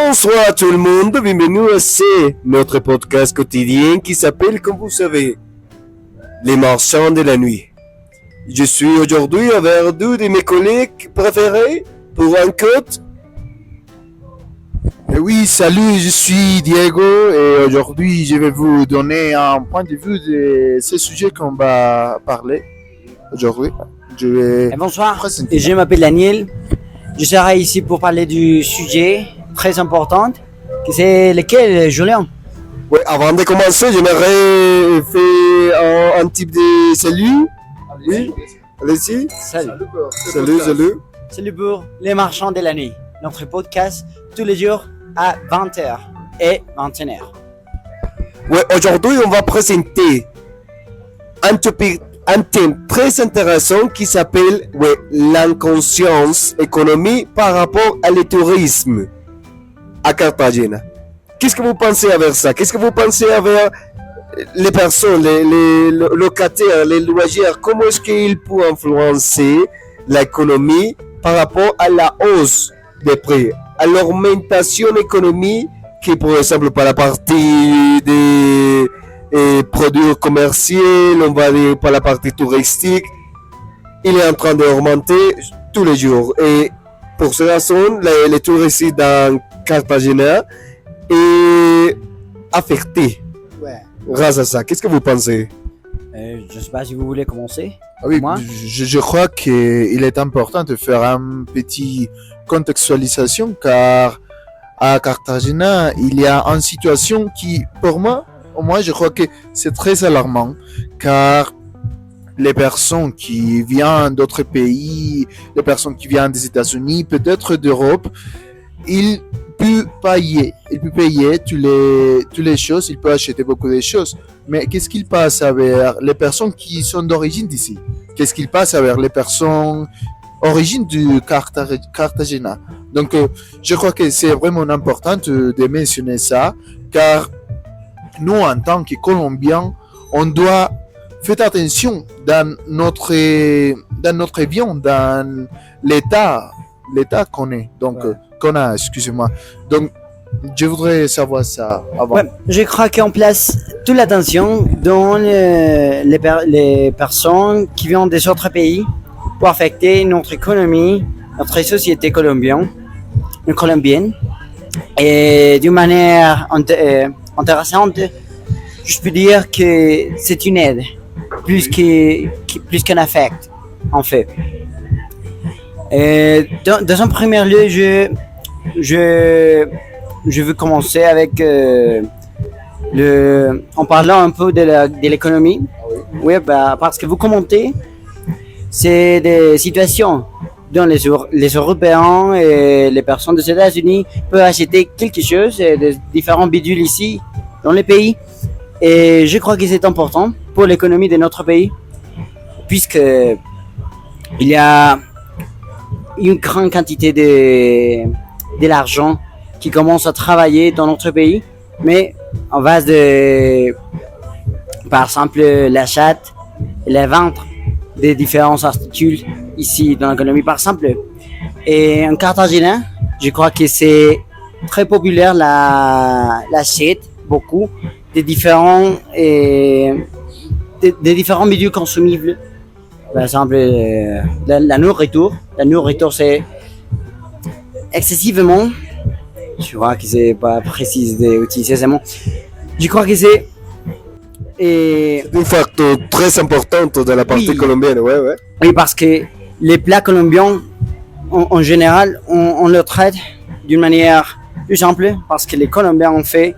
Bonsoir à tout le monde, bienvenue à notre podcast quotidien qui s'appelle, comme vous savez, Les Marchands de la Nuit. Je suis aujourd'hui avec deux de mes collègues préférés pour un cote. Oui, salut, je suis Diego et aujourd'hui je vais vous donner un point de vue de ce sujet qu'on va parler aujourd'hui. Je vais Bonsoir, présenter. je m'appelle Daniel. Je serai ici pour parler du sujet très important, c'est lequel, Julien? Ouais, avant de commencer, j'aimerais faire un type de salut. Oui, allez-y. Salut. Salut. Salut pour Les Marchands de la Nuit, notre podcast tous les jours à 20h et 21h. Ouais, aujourd'hui, on va présenter un thème très intéressant qui s'appelle l'inconscience économique par rapport à le tourisme à Cartagena. Qu'est-ce que vous pensez avec ça? Qu'est-ce que vous pensez avec les personnes, les locataires, les loisirs? Comment est-ce qu'ils peuvent influencer l'économie par rapport à la hausse des prix, à l'augmentation économique qui, par exemple, par la partie des produits commerciaux, on va dire par la partie touristique, il est en train d'augmenter tous les jours. Et pour cette raison, les touristes dans Cartagena est affecté grâce à ça. Qu'est-ce que vous pensez? Je ne sais pas si vous voulez commencer. Oui, Moi? je crois qu'il est important de faire un petit contextualisation car à Cartagena, il y a une situation qui, pour moi, au moins, je crois que c'est très alarmant car les personnes qui viennent d'autres pays, les personnes qui viennent des États-Unis, peut-être d'Europe, ils peuvent payer toutes les choses, ils peuvent acheter beaucoup de choses. Mais qu'est-ce qu'il passe avec les personnes qui sont d'origine d'ici? Qu'est-ce qu'il passe avec les personnes origine du Cartagena? Donc, je crois que c'est vraiment important de mentionner ça, car nous, en tant que Colombiens, on doit faire attention dans notre vie, dans l'état qu'on est. Donc, qu'on a, excusez-moi. Donc, je voudrais savoir ça avant. Ouais, je crois qu'on place toute l'attention dans les personnes qui viennent des autres pays pour affecter notre économie, notre société colombienne. Et d'une manière intéressante, je peux dire que c'est une aide, plus qu'un affect, en fait. Et dans un premier lieu, je veux commencer avec en parlant un peu de l'économie. Oui, parce que vous commentez, c'est des situations dont les Européens et les personnes des États-Unis peuvent acheter quelque chose, de différents bidules ici, dans les pays. Et je crois que c'est important pour l'économie de notre pays, puisque il y a une grande quantité de l'argent qui commence à travailler dans notre pays, mais en base de, par exemple, l'achat et la vente des différents articles ici dans l'économie, par exemple. Et en Cartagena, je crois que c'est très populaire l'achat, beaucoup, des différents milieux consumibles. Par exemple, la nourriture. La nourriture, c'est excessivement, je crois que c'est pas précis d'utiliser ce mot. Je crois que c'est un facteur très important dans la partie colombienne, ouais. Oui, parce que les plats colombiens, en général, on le traite d'une manière plus simple, parce que les Colombiens ont fait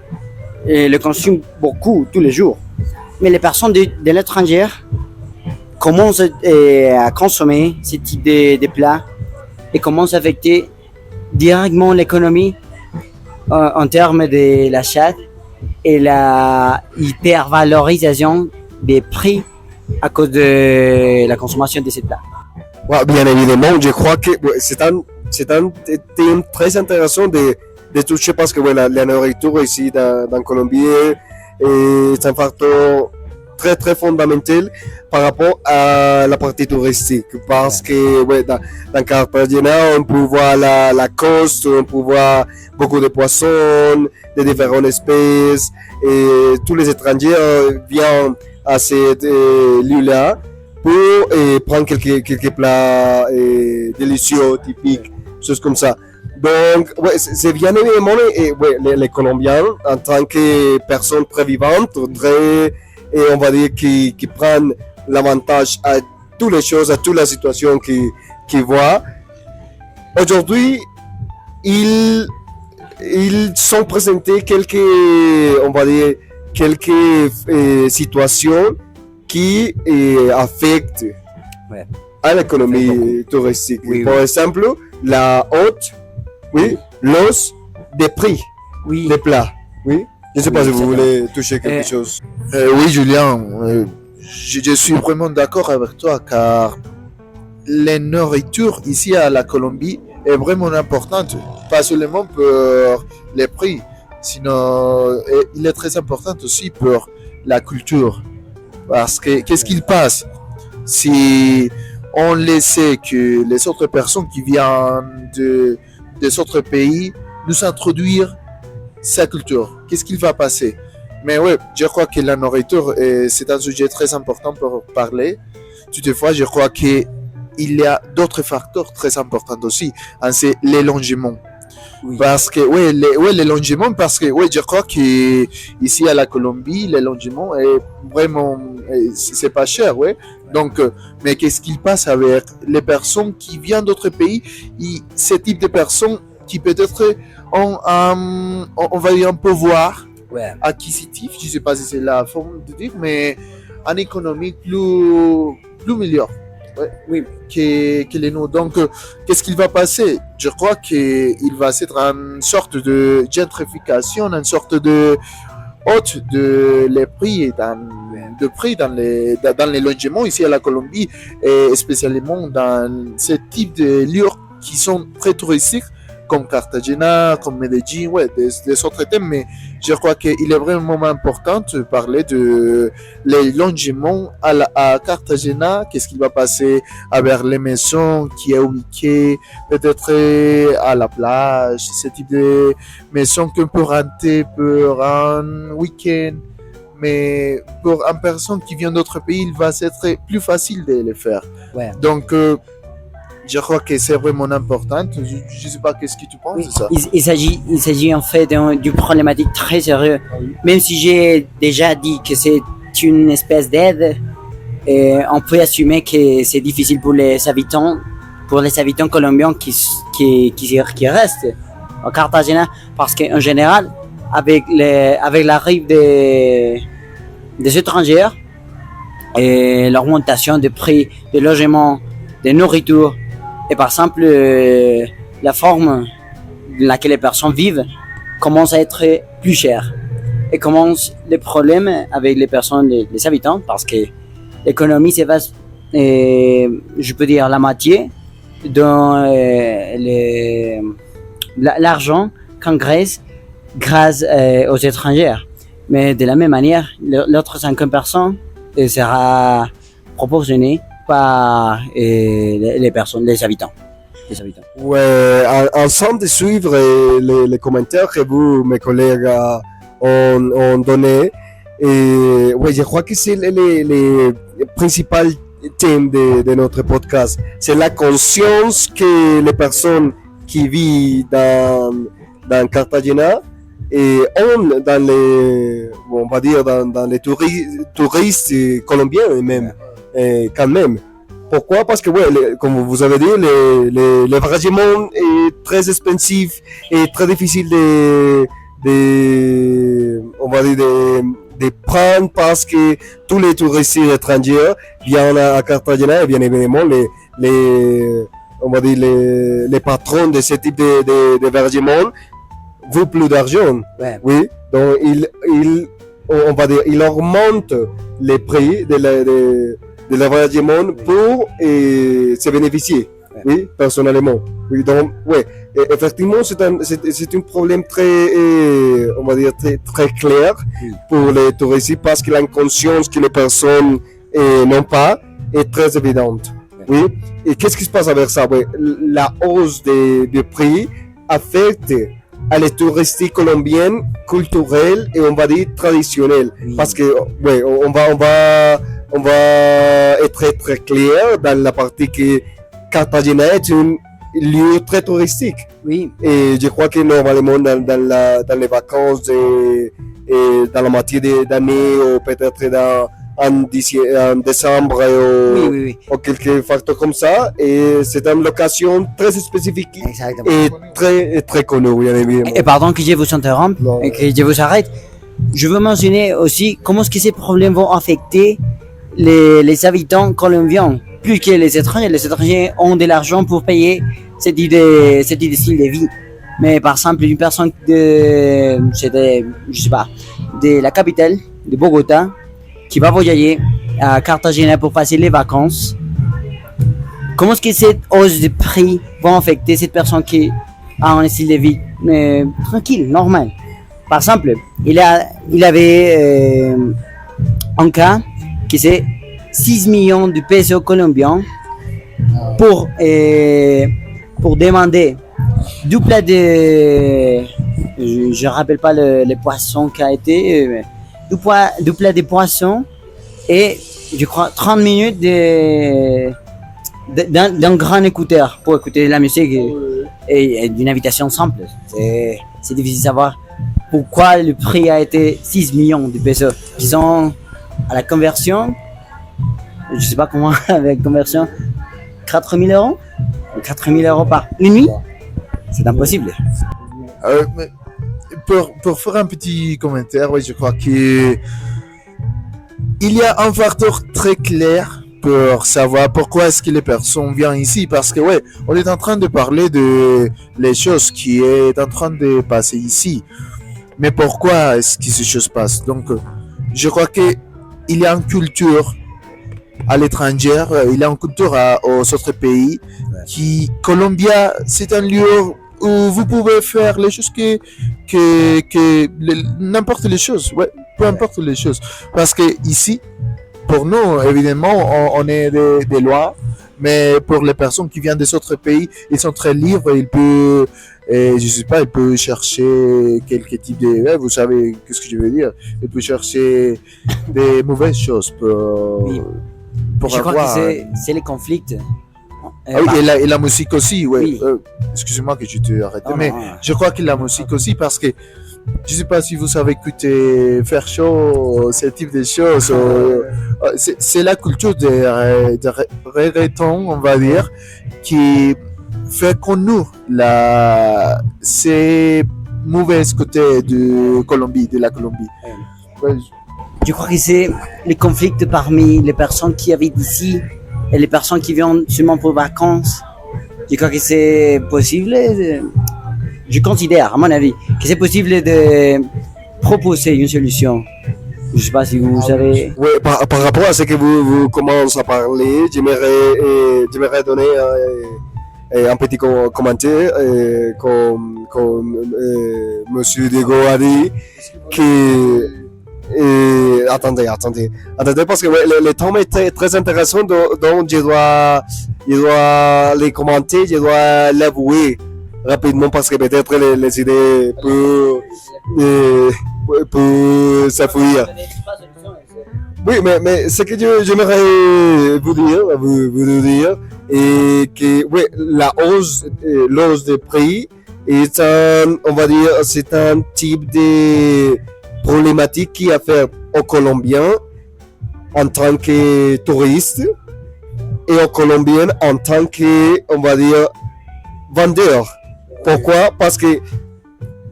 et le consomment beaucoup tous les jours. Mais les personnes de l'étranger commencent à consommer ce type de plats et commencent à affecter directement l'économie en termes de l'achat et la hypervalorisation des prix à cause de la consommation de ces plats. Ouais, bien évidemment, je crois que c'est un thème très intéressant de toucher parce que la nourriture ici dans Colombie est un facteur très très fondamental par rapport à la partie touristique. Parce que dans Cartagena, on peut voir la côte, on peut voir beaucoup de poissons, de différentes espèces, et tous les étrangers viennent à cette lieu-là pour prendre quelques plats délicieux, typiques, choses comme ça. Donc, c'est bien évidemment les Colombiens, en tant que personnes très vivantes, très, et on va dire, qui prennent l'avantage à toutes les choses, à toutes les situations qu'ils voient. Aujourd'hui, ils sont présentés on va dire, quelques situations qui affectent à l'économie touristique. Oui, Par exemple, la haute, l'os des prix des plats. Oui. Je ne sais pas si vous voulez toucher quelque chose. Oui, Julien, je suis vraiment d'accord avec toi car la nourriture ici à la Colombie est vraiment importante, pas seulement pour les prix, sinon il est très important aussi pour la culture. Parce que qu'est-ce qu'il passe si on laissait que les autres personnes qui viennent des autres pays nous introduire sa culture? Qu'est-ce qu'il va passer? Mais oui, je crois que la nourriture, c'est un sujet très important pour parler. Toutefois, je crois qu'il y a d'autres facteurs très importants aussi. C'est les logements. Oui. Parce que, les logements, parce que, je crois que ici à la Colombie, les logements est vraiment, c'est pas cher, Donc, mais qu'est-ce qu'il passe avec les personnes qui viennent d'autres pays, ce type de personnes qui peut-être ont on va dire un pouvoir acquisitif, je sais pas si c'est la forme de dire, mais en économie plus meilleur. Que les nôtres. Donc, qu'est-ce qu'il va passer? Je crois qu'il va être une sorte de gentrification, une sorte de haute de les prix dans les logements ici à la Colombie, et spécialement dans ce type de lieux qui sont très touristiques, comme Cartagena, comme Medellín, des autres thèmes, mais je crois qu'il est vraiment important de parler de les logements à Cartagena. Qu'est-ce qu'il va passer avec les maisons qui est ubiquées peut-être à la plage, ce type de maisons qu'on peut renter pour un week-end, mais pour une personne qui vient d'autre pays, il va être plus facile de le faire. Donc, je crois que c'est vraiment important. Je ne sais pas qu'est-ce que tu penses de ça. Il s'agit en fait d'une problématique très sérieuse. Même si j'ai déjà dit que c'est une espèce d'aide, on peut assumer que c'est difficile pour les habitants colombiens qui restent au Cartagena, parce qu'en général, avec l'arrivée des étrangers et l'augmentation des prix des logements, de nourriture, et par exemple, la forme dans laquelle les personnes vivent commence à être plus chère. Et commence les problèmes avec les personnes, les habitants, parce que l'économie se base, je peux dire, la moitié dans l'argent qu'engraisse grâce aux étrangers. Mais de la même manière, l'autre 50% sera proportionné par les personnes, les habitants. Ensemble de suivre les commentaires que vous, mes collègues, ont donné, je crois que c'est les principaux thèmes de notre podcast. C'est la conscience que les personnes qui vivent dans Cartagena ont on va dire, dans les touristes colombiens même. Quand même. Pourquoi? Parce que, comme vous avez dit, l'hébergement est très expensif et très difficile on va dire, de prendre, parce que tous les touristes étrangers viennent à Cartagena, et bien évidemment, on va dire, les patrons de ce type d'hébergement veulent plus d'argent. Oui. Donc, on va dire, il augmente les prix de l'hébergement pour se bénéficier. Oui, personnellement. Oui, donc, ouais, effectivement, c'est un problème très, on va dire, très clair Oui. pour les touristes parce que l'inconscience que les personnes n'ont pas est très évidente. Oui. Et qu'est-ce qui se passe avec ça? Ouais, la hausse des prix affecte à les touristiques colombiennes, culturelles et on va dire traditionnelles. Oui. Parce que, ouais, on va être très, très clair dans la partie que Cartagena est un lieu très touristique. Oui, Et je crois que normalement dans les vacances et dans la moitié d'année ou peut-être en décembre oui, ou, oui, oui. ou quelques facteurs comme ça. Et c'est une location très spécifique Exactement. et très connue, bien évidemment. Et pardon que je vous interrompe Non. et que je vous arrête. Je veux mentionner aussi comment est-ce que ces problèmes vont affecter les habitants colombiens plus que les étrangers. Les étrangers ont de l'argent pour payer cette idée style de vie. Mais par exemple, une personne je sais pas, de la capitale, de Bogota, qui va voyager à Cartagena pour passer les vacances, comment est-ce que cette hausse de prix va affecter cette personne qui a un style de vie tranquille, normal? Par exemple, il avait un cas qui c'est 6 millions de pesos colombiens pour demander du plat de... Je rappelle pas le poisson qui a été... du plat de poisson et je crois 30 minutes d'un grand écouteur pour écouter la musique et d'une invitation simple. C'est difficile de savoir pourquoi le prix a été 6 millions de pesos qui sont à la conversion, je sais pas comment avec conversion, 4 000 euros, 4 000 euros par une nuit, c'est impossible. Mais pour faire un petit commentaire, oui, je crois que il y a un facteur très clair pour savoir pourquoi est-ce que les personnes viennent ici. Parce que, ouais, on est en train de parler de les choses qui est en train de passer ici. Mais pourquoi est-ce que ces choses passent? Donc, je crois que il y a une culture à l'étranger, il y a une culture aux autres pays. Colombia, c'est un lieu où vous pouvez faire les choses n'importe les choses, ouais, peu importe les choses. Parce que ici, pour nous, évidemment, on est des lois, mais pour les personnes qui viennent des autres pays, ils sont très libres, ils peuvent, je sais pas, ils peuvent chercher quelques types de, vous savez qu'est-ce que je veux dire, ils peuvent chercher des mauvaises choses Oui. pour Je crois avoir. que c'est les conflits. Ah oui, et la musique aussi, ouais. Oui. Excusez-moi que je te arrête, Non, mais non. je crois que la musique aussi, parce que je sais pas si vous savez écouter faire show, ce type de choses. C'est la culture de reggaeton, on va dire, qui fait connaître ces mauvais côtés de la Colombie. Ouais, Je crois que c'est les conflits parmi les personnes qui habitent ici et les personnes qui viennent seulement pour vacances. Je crois que c'est possible, je considère, à mon avis, que c'est possible de proposer une solution. Je sais pas si vous savez. Oui, par rapport à ce que vous commencez à parler, j'aimerais donner un petit commentaire, comme Monsieur Diego a dit, que attendez, parce que ouais, le thème est très intéressant, donc je dois les commenter, je dois l'avouer rapidement parce que peut-être les idées peuvent s'affouir. Oui, mais ce que j'aimerais vous dire est que ouais, la hausse des prix est on va dire, c'est un type de problématique qui affecte aux Colombiens en tant que touristes et aux Colombiens en tant que, on va dire, vendeurs. Pourquoi? Parce que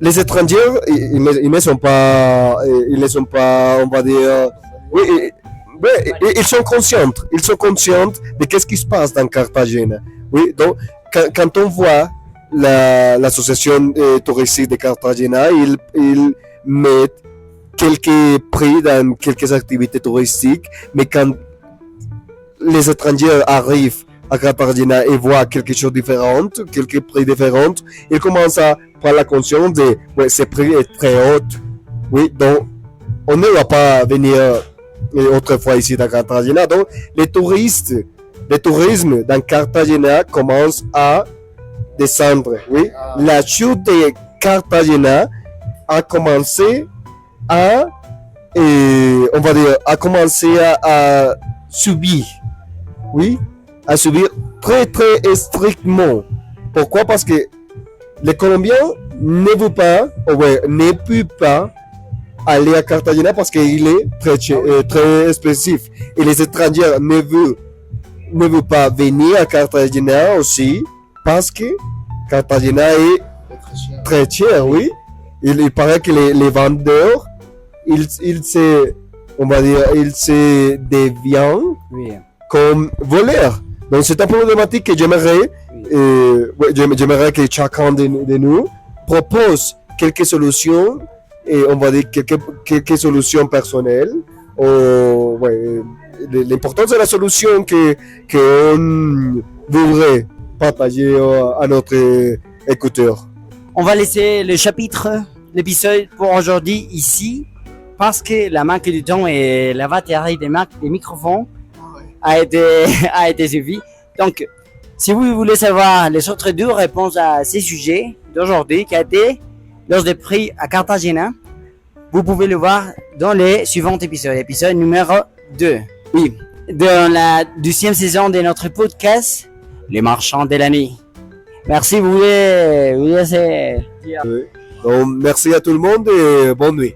les étrangers, ils ne sont pas, on va dire, oui, ils sont conscients de qu'est-ce qui se passe dans Cartagena. Oui, donc quand on voit l'association touristique de Cartagena, ils mettent quelques prix dans quelques activités touristiques, mais quand les étrangers arrivent à Cartagena et voient quelque chose de différent, quelques prix différents, ils commencent à prendre la conscience de ouais, ces prix est très haut. Oui, donc on ne va pas venir autrefois ici à Cartagena. Donc le tourisme dans Cartagena commence à descendre. Oui, la chute de Cartagena a commencé à, on va dire, a commencé à subir. Oui, à subir très très strictement. Pourquoi? Parce que les Colombiens ne veulent pas, ouais, ne peuvent pas aller à Cartagena parce qu'il est très spécifique. Et les étrangers ne veulent pas venir à Cartagena aussi parce que Cartagena est très cher, oui. Il paraît que les vendeurs, ils se déviennent Oui. comme voleurs. Donc c'est une problématique que j'aimerais, j'aimerais que chacun de nous propose quelques solutions, et on va dire quelques solutions personnelles. L'important c'est la solution qu'on voudrait partager à notre écouteur. On va laisser l'épisode pour aujourd'hui ici, parce que la manque du temps et la batterie des microphones a été suffit. Donc, si vous voulez savoir les autres deux réponses à ces sujets d'aujourd'hui qui a été lors des prix à Cartagena, vous pouvez le voir dans les suivants épisodes. Épisode numéro 2. Oui, dans la 12e saison de notre podcast, Les Marchands de la Nuit. Merci, vous voulez dire. Donc merci à tout le monde et bonne nuit.